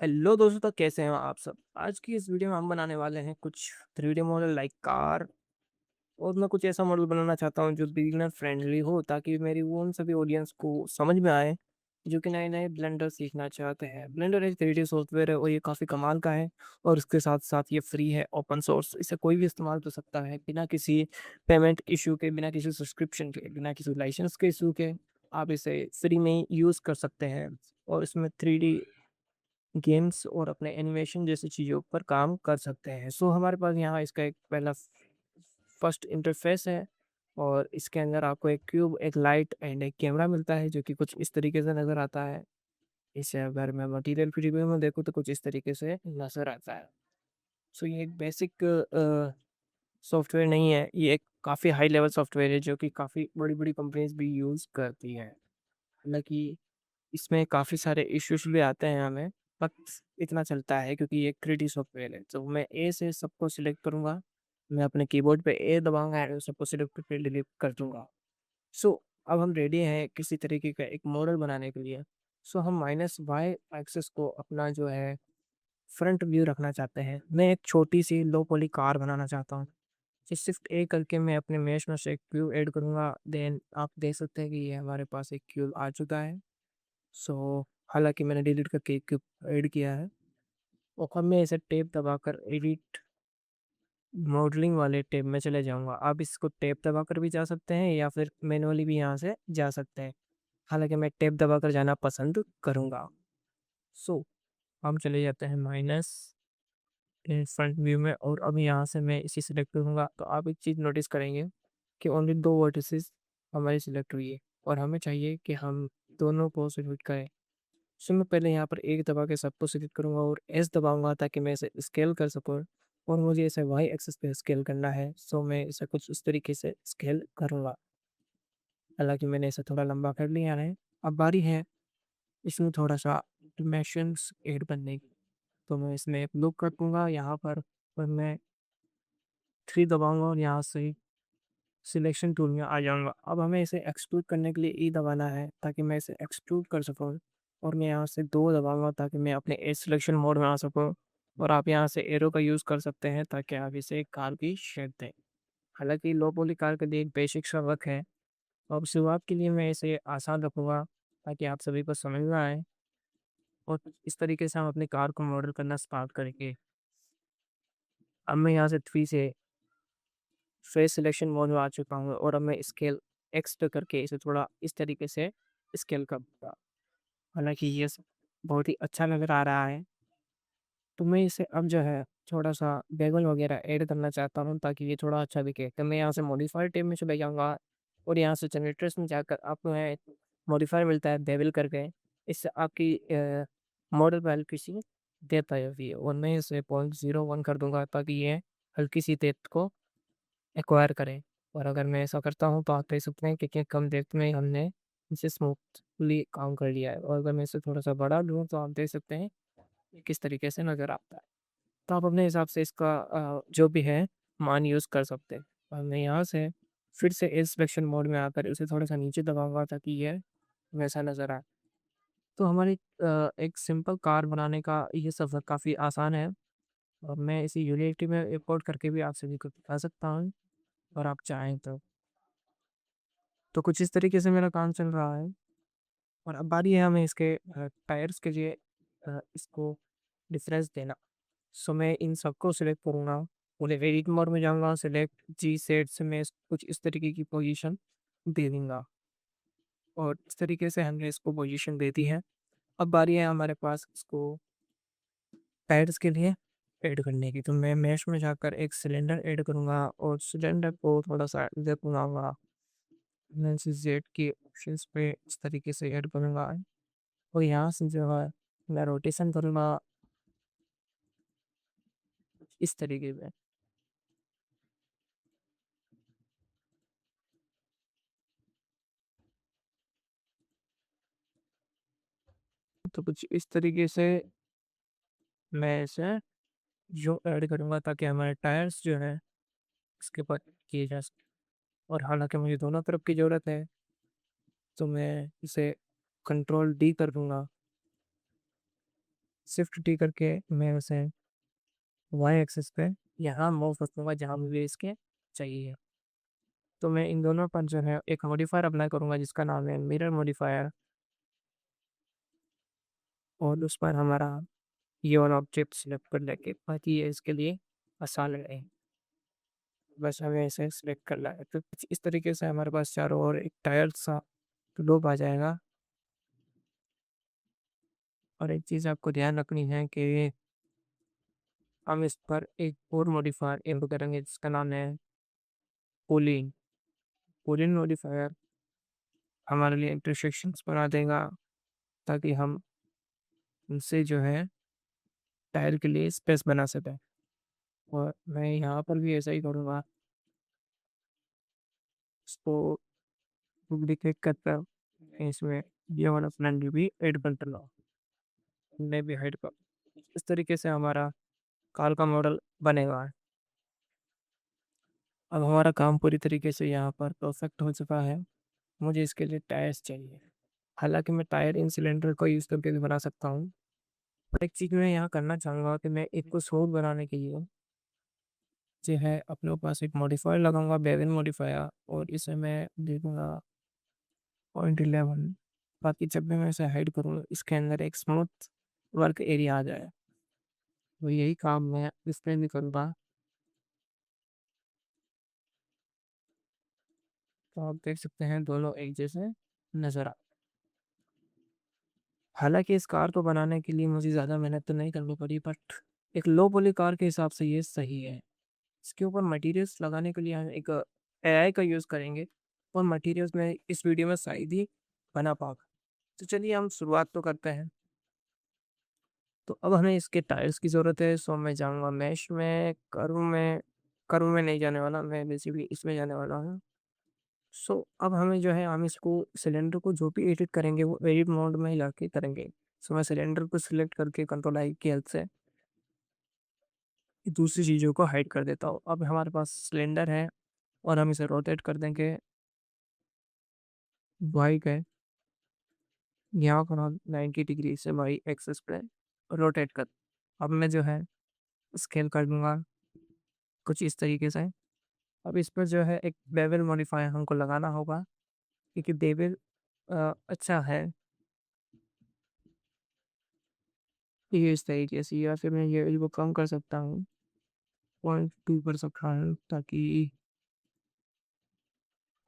Hello दोस्तों, तो कैसे हैं आप सब। आज की इस वीडियो में हम बनाने वाले हैं कुछ 3D मॉडल लाइक कार। और मैं कुछ ऐसा मॉडल बनाना चाहता हूँ जो बिगिनर फ्रेंडली हो, ताकि मेरी वो उन सभी ऑडियंस को समझ में आए जो कि नए नए ब्लेंडर सीखना चाहते हैं। ब्लेंडर एक 3D सॉफ्टवेयर है और ये काफ़ी कमाल का है। और उसके साथ साथ ये फ्री है, ओपन सोर्स, इसे कोई भी इस्तेमाल कर सकता है बिना किसी पेमेंट इशू के, बिना किसी सब्सक्रिप्शन के, बिना किसी लाइसेंस के इशू के। आप इसे फ्री में यूज़ कर सकते हैं और इसमें 3D गेम्स और अपने एनिमेशन जैसी चीज़ों पर काम कर सकते हैं। सो हमारे पास यहाँ इसका एक पहला फर्स्ट इंटरफेस है। और इसके अंदर आपको एक क्यूब, एक लाइट एंड एक कैमरा मिलता है जो कि कुछ इस तरीके से नज़र आता है। इसे अगर मैं मटेरियल प्रीव्यू में देखूँ तो कुछ इस तरीके से नज़र आता है। सो ये एक बेसिक सॉफ्टवेयर नहीं है, ये एक काफ़ी हाई लेवल सॉफ्टवेयर है जो कि काफ़ी बड़ी-बड़ी कंपनीज़ भी यूज़ करती हैं। हालाँकि इसमें काफ़ी सारे इश्यूज़ भी आते हैं हमें, बट इतना चलता है क्योंकि ये क्रिटी सॉफ्टवेयर है। तो मैं ए से सबको सिलेक्ट करूँगा, मैं अपने कीबोर्ड पे ए दबाऊँगा एंड सबको सिलेक्ट करके डिलीट कर दूँगा। सो अब हम रेडी हैं किसी तरीके का एक मॉडल बनाने के लिए। सो हम माइनस वाई एक्सिस को अपना जो है फ्रंट व्यू रखना चाहते हैं। मैं एक छोटी-सी लो पॉली कार बनाना चाहता हूँ। शिफ्ट ए करके मैं अपने मेश में से एक क्यूब ऐड करूँगा, देन आप देख सकते हैं कि ये हमारे पास एक क्यूब आ चुका है। सो हालाँकि मैंने डिलीट करके एक ऐड किया है। और अब मैं इसे टेप दबाकर एडिट मॉडलिंग वाले टैब में चले जाऊँगा। आप इसको टैब दबाकर भी जा सकते हैं या फिर मैनुअली भी यहाँ से जा सकते हैं। हालाँकि मैं टैब दबाकर जाना पसंद करूँगा। सो हम चले जाते हैं माइनस फ्रंट व्यू में और अब यहाँ से मैं इसे सिलेक्ट करूँगा। तो आप एक चीज़ नोटिस करेंगे कि ओनली 2 वर्टिसेस हमारी सिलेक्ट हुई है और हमें चाहिए कि हम दोनों को सिलेक्ट करें। सो मैं पहले यहाँ पर एक दबा के सबको सिलेक्ट करूँगा और एस दबाऊँगा ताकि मैं इसे स्केल कर सकूँ। और मुझे इसे वाई एक्सिस पे स्केल करना है, सो मैं इसे कुछ इस तरीके से स्केल करूँगा। हालाँकि मैंने इसे थोड़ा लंबा कर लिया है। अब बारी है इसमें थोड़ा-सा डायमेंशंस ऐड करने की। तो मैं इसमें एक लूप रखूँगा यहाँ पर और मैं 3 दबाऊँगा और यहाँ से सिलेक्शन टूल में आ जाऊँगा। अब हमें इसे एक्सट्रूड करने के लिए ई दबाना है ताकि मैं इसे एक्सट्रूड कर सकूँ। और मैं यहाँ से 2 दबाऊँगा ताकि मैं अपने एज सिलेक्शन मोड में आ सकूँ। और आप यहाँ से एरो का यूज़ कर सकते हैं ताकि आप इसे एक कार की शेप दें। हालाँकि लो पॉली कार के लिए एक बेसिक सा वर्क है। अब शुरुआत के लिए मैं इसे आसान रखूँगा ताकि आप सभी को समझ में आए। और इस तरीके से हम अपनी कार को मॉडल करना स्टार्ट करेंगे। अब मैं यहाँ से 3 से फेस सिलेक्शन मोड में आ चुका हूँ और अब मैं स्केल एक्स पे करके इसे थोड़ा इस तरीके से स्केल करूँगा। हालाँकि ये सब बहुत ही अच्छा नज़र आ रहा है। तो मैं इसे अब जो है थोड़ा-सा बेवल वगैरह ऐड करना चाहता हूँ ताकि ये थोड़ा अच्छा दिखे। तो मैं यहाँ से मॉडिफायर टैब में चले जाऊँगा और यहाँ से जनरेटर्स में जाकर आपको है मॉडिफायर मिलता है बेवल करके। इससे आपकी मॉडल पे हल्की-सी डेप्थ आ जाती है और मैं इसे 0.01 कर दूँगा ताकि ये हल्की-सी डेप्थ को एक्वायर करें। और अगर मैं ऐसा करता हूँ तो आप देख सकते हैं कि कम डेप्थ में हमने इसे स्मूथली काम कर लिया है। और अगर मैं इसे थोड़ा-सा बढ़ा दूँ तो आप देख सकते हैं ये किस तरीके से नज़र आता है। तो आप अपने हिसाब से इसका जो भी है मान यूज़ कर सकते हैं। और मैं यहाँ से फिर से एज सिलेक्शन मोड में आकर उसे थोड़ा-सा नीचे दबाऊँगा ताकि ये वैसा नज़र आए। तो हमारी एक सिंपल कार बनाने का ये सफ़र काफ़ी आसान है और मैं इसे यूनिटी में इंपोर्ट करके भी आप सभी को दिखा सकता हूँ अगर आप चाहें तो। तो कुछ इस तरीके से मेरा काम चल रहा है और अब बारी है हमें इसके टायर्स के लिए इसको डिफरेंस देना। सो मैं इन सबको सिलेक्ट करूँगा, पूरे एडिट मोड में जाऊँगा, सिलेक्ट जी सेट से मैं कुछ इस तरीके की पोजीशन दे दूँगा और इस तरीके से हमने इसको पोजीशन दे दी है। अब बारी है हमारे पास इसको टायर्स के लिए ऐड करने की। तो मैं मैश में जाकर एक सिलेंडर ऐड करूँगा और सिलेंडर को थोड़ा-सा इधर घुमाऊँगा। मैं इसे जेड के ऑप्शंस पे इस तरीके से ऐड करूँगा और यहाँ से जो है मैं रोटेशन करूँगा इस तरीके से। तो कुछ इस तरीके से मैं इसे जो ऐड करूँगा ताकि हमारे टायर्स जो है इसके ऊपर किए जा सकें। और हालाँकि मुझे दोनों तरफ की ज़रूरत है तो मैं इसे कंट्रोल डी कर दूँगा शिफ्ट टी करके मैं उसे वाई एक्सिस पे यहाँ मूव करूँगा जहाँ मुझे इसके चाहिए। तो मैं इन दोनों पर जो है एक मॉडिफायर अप्लाई करूँगा जिसका नाम है मिरर मॉडिफायर, और उस पर हमारा ये वाला ऑब्जेक्ट सिलेक्ट कर लेंगे ताकि ये इसके लिए आसान रहे। बस हमें इसे सिलेक्ट करना है, तो कुछ इस तरीके से हमारे पास चारों ओर एक टायर सा ग्लोब आ जाएगा। और एक चीज़ आपको ध्यान रखनी है कि हम इस पर एक और मॉडिफायर इम्प करेंगे जिसका नाम है पोलिन। पोलिन मॉडिफायर हमारे लिए इंटरसेक्शंस बना देगा ताकि हम उनसे जो है टायर के लिए स्पेस बना सकें। और मैं यहाँ पर भी ऐसा ही करूँगा, इसको डुप्लीकेट करता इसमें ये वाला फ्रेंड भी ऐड कर डाला, मैं भी हाइड कर। इस तरीके से हमारा कार का मॉडल बनेगा। अब हमारा काम पूरी तरीके से यहाँ पर परफेक्ट हो चुका है। मुझे इसके लिए टायर्स चाहिए। हालांकि मैं टायर इन सिलेंडर को यूज़ करके भी बना सकता हूँ, पर एक चीज़ मैं यहाँ करना चाहूँगा कि मैं एक को स्मूथ बनाने के लिए जो है अपने पास एक मॉडिफायर लगाऊंगा, बेविन मॉडिफायर, और इसे मैं दे दूँगा 0.11, ताकि जब भी मैं इसे हाइड करूँ इसके अंदर एक स्मूथ वर्क एरिया आ जाए। तो यही काम मैं इसमें भी करूँगा। तो आप देख सकते हैं दोनों एक जैसे नज़र आ। हालांकि इस कार को बनाने के लिए मुझे ज़्यादा मेहनत तो नहीं करनी पड़ी, बट एक लो पोली कार के हिसाब से ये सही है। इसके ऊपर मटेरियल्स लगाने के लिए हम एक एआई का यूज़ करेंगे, और मटेरियल्स में इस वीडियो में शायद ही बना पाऊंगा। तो चलिए हम शुरुआत तो करते हैं। तो अब हमें इसके टायर्स की ज़रूरत है, सो मैं जाऊँगा मैश में, कर्व में नहीं जाने वाला, मैं बेसिकली इसमें जाने वाला हूँ। सो अब हमें जो है हम इसको सिलेंडर को जो भी एडिट करेंगे वो एडिट मोड में ही लाके करेंगे। सो मैं सिलेंडर को सिलेक्ट करके कंट्रोल आई की हेल्प से दूसरी चीज़ों को हाइड कर देता हूँ। अब हमारे पास सिलेंडर है और हम इसे रोटेट कर देंगे वाई के यहाँ पर हम 90 डिग्री से वाई एक्सिस पे रोटेट कर। अब मैं जो है स्केल कर दूंगा कुछ इस तरीके से। अब इस पर जो है एक बेवल मॉडिफायर हमको लगाना होगा, क्योंकि बेवल अच्छा है ये इस तरीके से, या फिर मैं ये वो कम कर सकता हूँ, 0.2 कर सकता हूँ, ताकि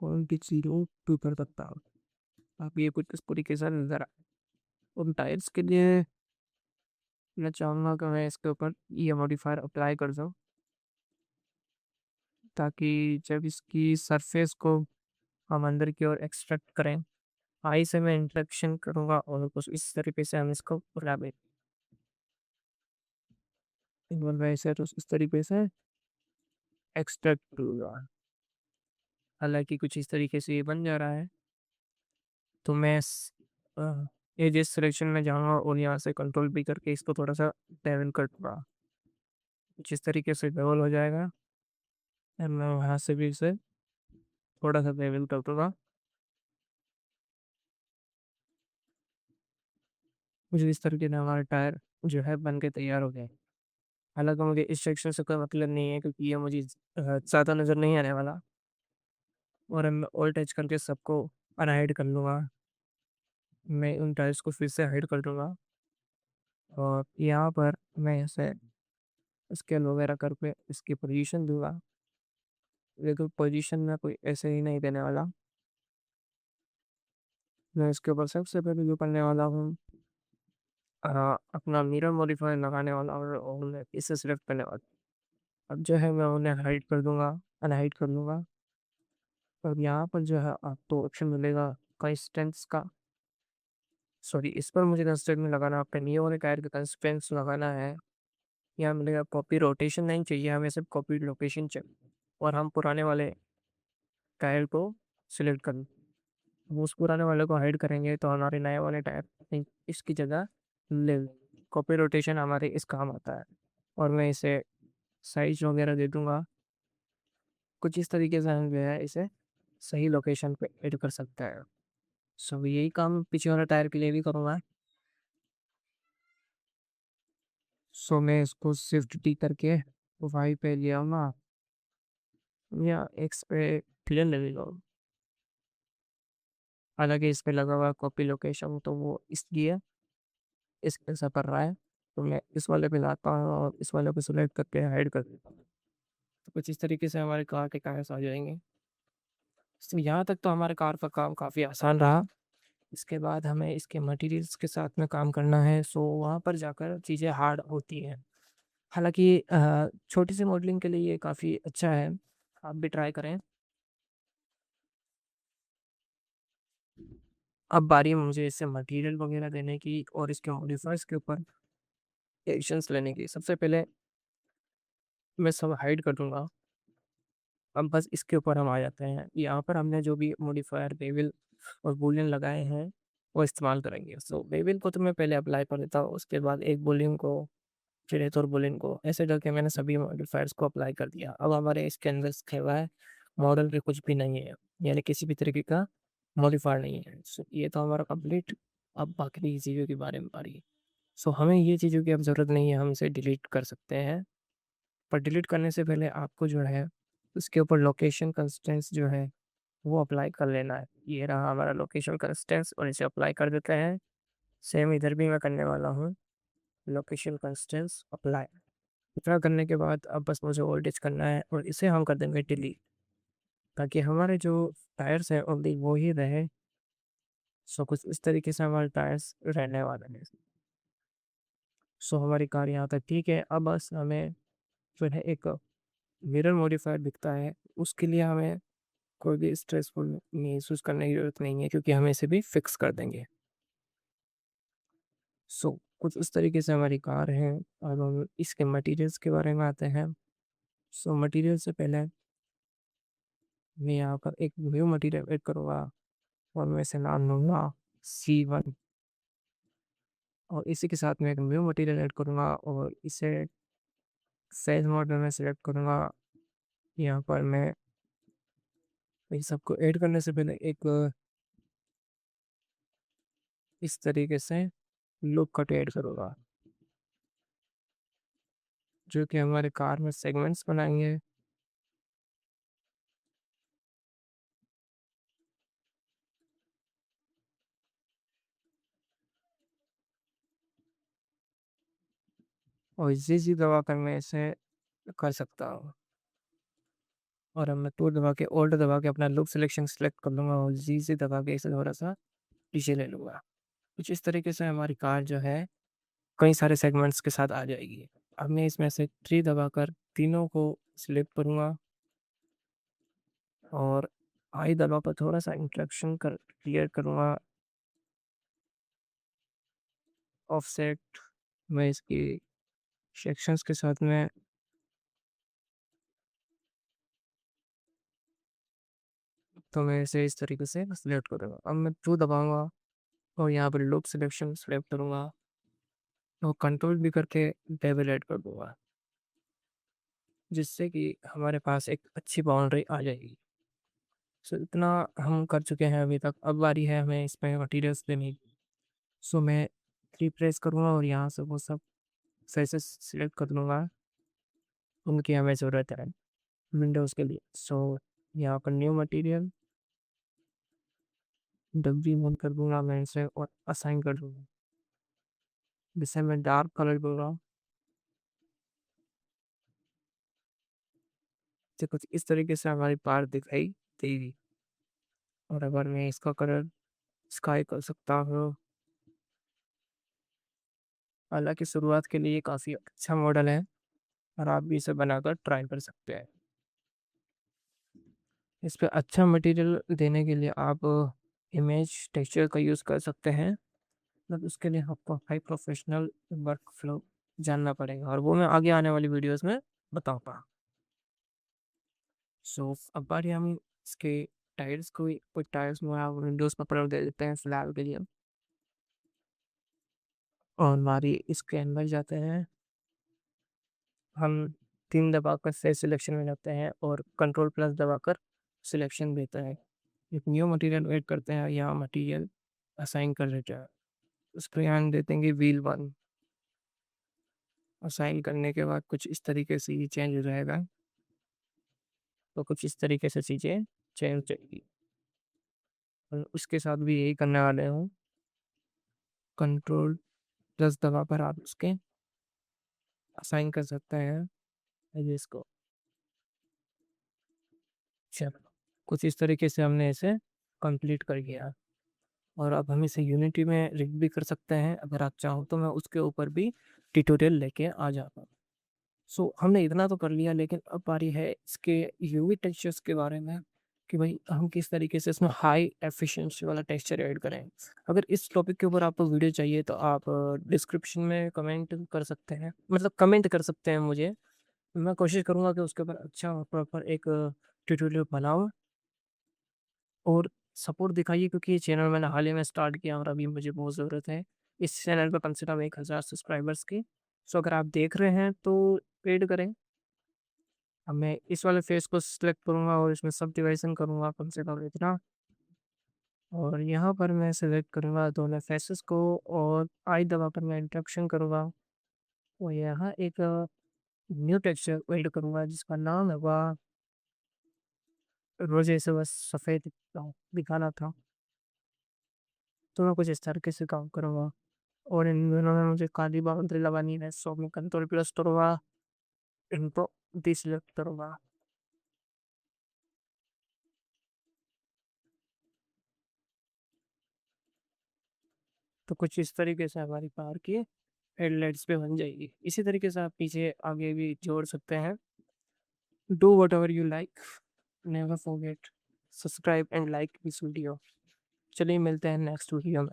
0.02 कर सकता हूँ। अब ये कुछ इस तरीके से नजर आए। उन टायर्स के लिए मैं चाहूँगा कि मैं इसके ऊपर ये मॉडिफायर अप्लाई कर दूँ, ताकि जब इसकी सरफेस को हम अंदर की ओर एक्सट्रैक्ट करें, आई से मैं इंट्रैक्शन करूँगा और कुछ इस तरीके से हम इसको वैसे तो इस तरीके से एक्सट्रैक्ट करूँगा। हालांकि कुछ इस तरीके से ये बन जा रहा है। तो मैं एजेस सिलेक्शन में जाऊँगा और यहाँ से कंट्रोल भी करके इसको थोड़ा सा लेवल कर दूँगा। जिस तरीके से लेवल हो जाएगा, मैं वहाँ से भी इसे थोड़ा सा लेवल कर दूँगा। मुझे इस तरीके से हमारा टायर जो है बन के तैयार हो गया है। हालांकि मुझे इस सेक्शन से कोई मतलब नहीं है, क्योंकि ये मुझे ज़्यादा नज़र नहीं आने वाला, और मैं ऑल टच करके सबको अनहाइड कर लूँगा। मैं उन टायर्स को फिर से हाइड कर दूँगा, और यहाँ पर मैं इसे स्केल वगैरह करके इसकी पोजीशन दूँगा। लेकिन पोजीशन में कोई ऐसे ही नहीं देने वाला। मैं इसके ऊपर सबसे पहले जो करने वाला हूँ, अपना मिरर मॉडिफायर लगाने वाला हूँ और मैं इसे सिलेक्ट करने वाला हूँ। अब जो है मैं उन्हें हाइड कर दूँगा, अनहाइड कर दूँगा। और यहाँ पर जो है आपको ऑप्शन मिलेगा कंस्ट्रेंट्स का। सॉरी, इस पर मुझे कंस्ट्रेंट नहीं लगाना, आपका ये वाले टायर का कंस्ट्रेंट्स लगाना है। यहाँ मिलेगा कॉपी रोटेशन नहीं चाहिए, हमें सिर्फ कॉपी लोकेशन चाहिए। और हम पुराने वाले टायर को सिलेक्ट कर, हम उस पुराने वाले को हाइड करेंगे तो हमारे नए वाले टायर इसकी जगह ले। कॉपी रोटेशन हमारे इस काम आता है। और मैं इसे साइज वगैरह दे दूंगा, कुछ इस तरीके से हम जो है इसे सही लोकेशन पे एड कर सकते हैं। सो यही काम पीछे वाले टायर के लिए भी करूँगा। सो मैं इसको शिफ्ट टी करके वाई पे ले आऊँगा या एक्स पे क्लियर लगेगा। हालाँकि इस पे लगा हुआ है कॉपी लोकेशन, तो वो इसलिए इस ऐसा कर रहा है। तो मैं इस वाले पे लाता हूँ और इस वाले पे सेलेक्ट करके हाइड कर देता हूँ। तो कुछ इस तरीके से हमारे कार के टायर्स आ जाएँगे। तो यहाँ तक तो हमारे कार का काम काफ़ी आसान रहा। इसके बाद हमें इसके मटेरियल्स के साथ में काम करना है, सो वहाँ पर जाकर चीज़ें हार्ड होती हैं। हालाँकि छोटी-सी मॉडलिंग के लिए ये काफ़ी अच्छा है, आप भी ट्राई करें। अब बारी है मुझे इससे मटेरियल वगैरह देने की और इसके मॉडिफायर्स के ऊपर एक्शंस लेने की। सबसे पहले मैं सब हाइड कर दूँगा। अब बस इसके ऊपर हम आ जाते हैं। यहाँ पर हमने जो भी मॉडिफायर बेवल और बूलियन लगाए हैं, वो इस्तेमाल करेंगे। सो बेवल को तो मैं पहले अप्लाई कर देता हूँ, उसके बाद एक बूलियन को, फिर एक और बूलियन को, ऐसे करके मैंने सभी मॉडिफायर्स को अप्लाई कर दिया। अब हमारे इसके अंदर सिवाय मॉडल पे कुछ भी नहीं है, यानी किसी भी तरीके का मॉडिफायर नहीं है। सो ये तो हमारा कंप्लीट। अब बाकी की चीज़ों के बारे में बारी। सो हमें ये चीज़ों की अब ज़रूरत नहीं है, हम इसे डिलीट कर सकते हैं। पर डिलीट करने से पहले आपको जो है, उसके ऊपर लोकेशन कंस्ट्रेंट्स जो है, वो अप्लाई कर लेना है। ये रहा हमारा लोकेशन कंस्ट्रेंट्स और इसे अप्लाई कर देते हैं। सेम इधर भी मैं करने वाला हूँ, लोकेशन कंस्ट्रेंट्स अप्लाई। इतना करने के बाद अब बस मुझे वोल्टेज करना है और इसे हम कर देंगे डिलीट, ताकि हमारे जो टायर्स हैं ओनली वो ही रहे। सो कुछ इस तरीके से हमारे टायर्स रहने वाले हैं। सो हमारी कार यहाँ तक ठीक है। अब बस हमें जो है एक मिरर मॉडिफायर दिखता है, उसके लिए हमें कोई भी स्ट्रेसफुल महसूस करने की ज़रूरत नहीं है, क्योंकि हम इसे भी फिक्स कर देंगे। सो कुछ इस तरीके से हमारी कार है। अब हम इसके मटेरियल्स के बारे में आते हैं। सो मटेरियल से पहले मैं यहाँ पर एक न्यू मटेरियल ऐड करूँगा और मैं इसे नाम दूँगा C1 और इसी के साथ मैं एक न्यू मटेरियल ऐड करूँगा और इसे साइज़ मॉडल में सेलेक्ट करूँगा। यहाँ पर मैं इन सबको ऐड करने से पहले एक इस तरीके से लुक कट ऐड करूँगा, जो कि हमारे कार में सेगमेंट्स बनाएँगे। और इजी दबाकर मैं इसे कर सकता हूँ। और अब मैं टू दबा के ओल्ड दबा के अपना लुक सिलेक्शन सेलेक्ट कर लूँगा और जी दबा के इसे थोड़ा-सा पीछे ले लूँगा। कुछ इस तरीके से हमारी कार जो है, कई सारे सेगमेंट्स के साथ आ जाएगी। अब मैं इसमें से 3 दबाकर तीनों को सिलेक्ट करूँगा और आई दबाकर थोड़ा-सा इंटरेक्शन कर क्लियर करूँगा। ऑफसेट मैं इसकी सेक्शंस के साथ में तो मैं इसे इस तरीके से सिलेक्ट करूँगा। अब मैं 2 दबाऊँगा और यहाँ पर लुक सिलेक्शन सेलेक्ट करूँगा और कंट्रोल भी करके लेवल ऐड कर दूँगा, जिससे कि हमारे पास एक अच्छी बाउंड्री आ जाएगी। सो इतना हम कर चुके हैं अभी तक। अब बारी है हमें इसमें मटेरियल्स देने की। सो मैं 3 प्रेस करूँगा और यहाँ से वो सब सही से सिलेक्ट कर लूँगा, उनकी हमें ज़रूरत है विंडोज़ के लिए। सो यहाँ पर न्यू मटेरियल डब्ल्यू ऑन कर दूँगा मैं इसे और असाइन कर दूँगा, जिसे मैं डार्क कलर दूँगा। तो कुछ इस तरीके से हमारी कार दिखाई देगी। और अगर मैं इसका कलर स्काई कर सकता हूँ, हालाँकि शुरुआत के लिए काफ़ी अच्छा मॉडल है और आप भी इसे बनाकर ट्राई कर सकते हैं। इस पे अच्छा मटेरियल देने के लिए आप इमेज टेक्सचर का यूज़ कर सकते हैं। मतलब उसके लिए आपको हाई प्रोफेशनल वर्क फ्लो जानना पड़ेगा और वो मैं आगे आने वाली वीडियोज़ में बताऊँगा। सो अब बारी हम इसके टायर्स को कुछ टायर्स में आप विंडोज़ का कलर दे देते हैं फिलहाल के लिए। और हमारी इसके अंदर जाते हैं, हम 3 दबाकर फेस सिलेक्शन में जाते हैं और कंट्रोल प्लस दबाकर सिलेक्शन देते हैं। एक न्यू मटेरियल ऐड करते हैं, यहाँ मटेरियल असाइन कर देते हैं। उस पे यहाँ देते हैं व्हील 1 असाइन करने के बाद कुछ इस तरीके से ये चेंज हो जाएगा। तो कुछ इस तरीके से चीज़ें चेंज हो जाएगी। और उसके साथ भी यही करने वाले हूँ। कंट्रोल प्लस दबाकर आप उसके असाइन कर सकते हैं एजेस को। चलो, कुछ इस तरीके से हमने इसे कंप्लीट कर लिया। और अब हम इसे यूनिटी में रिग भी कर सकते हैं। अगर आप चाहो तो मैं उसके ऊपर भी ट्यूटोरियल लेके आ जाता हूँ। सो हमने इतना तो कर लिया, लेकिन अब बारी है इसके यूवी टेक्सचर्स के बारे में, कि भाई हम किस तरीके से इसमें हाई एफिशिएंसी वाला टेक्सचर ऐड करें। अगर इस टॉपिक के ऊपर आपको वीडियो चाहिए तो आप डिस्क्रिप्शन में कमेंट कर सकते हैं, मतलब कमेंट कर सकते हैं मुझे। मैं कोशिश करूँगा कि उसके ऊपर अच्छा और प्रॉपर एक ट्यूटोरियल बनाऊँ। और सपोर्ट दिखाइए, क्योंकि ये चैनल मैंने हाल ही में स्टार्ट किया और अभी मुझे बहुत ज़रूरत है इस चैनल पे कम से कम 1000 सब्सक्राइबर्स की। सो अगर आप देख रहे हैं तो पेड करें। अब मैं इस वाले फेस को सिलेक्ट करूँगा और इसमें सब डिवाइसन करूँगा कम से कम इतना। और यहाँ पर मैं सिलेक्ट करूँगा दोनों फेसेस को और आई दबाकर मैं इंटरेक्शन करूँगा। और यहाँ एक न्यू टेक्सचर ऐड करूँगा जिसका नाम होगा रोजे से बस सफ़ेद दिखाना था। तो मैं कुछ इस तरीके से काम करूँगा। और इन दोनों में मुझे काली बाउंड्री लगानी है, सो मैं कंट्रोल प्लस करूँगा, इनको डिसेलेक्ट करूँगा। तो कुछ इस तरीके से हमारी कार की हेडलाइट्स पे बन जाएगी। इसी तरीके से आप पीछे आगे भी जोड़ सकते हैं। Do what ever you like, never forget subscribe and like this video. चलिए मिलते हैं नेक्स्ट वीडियो में।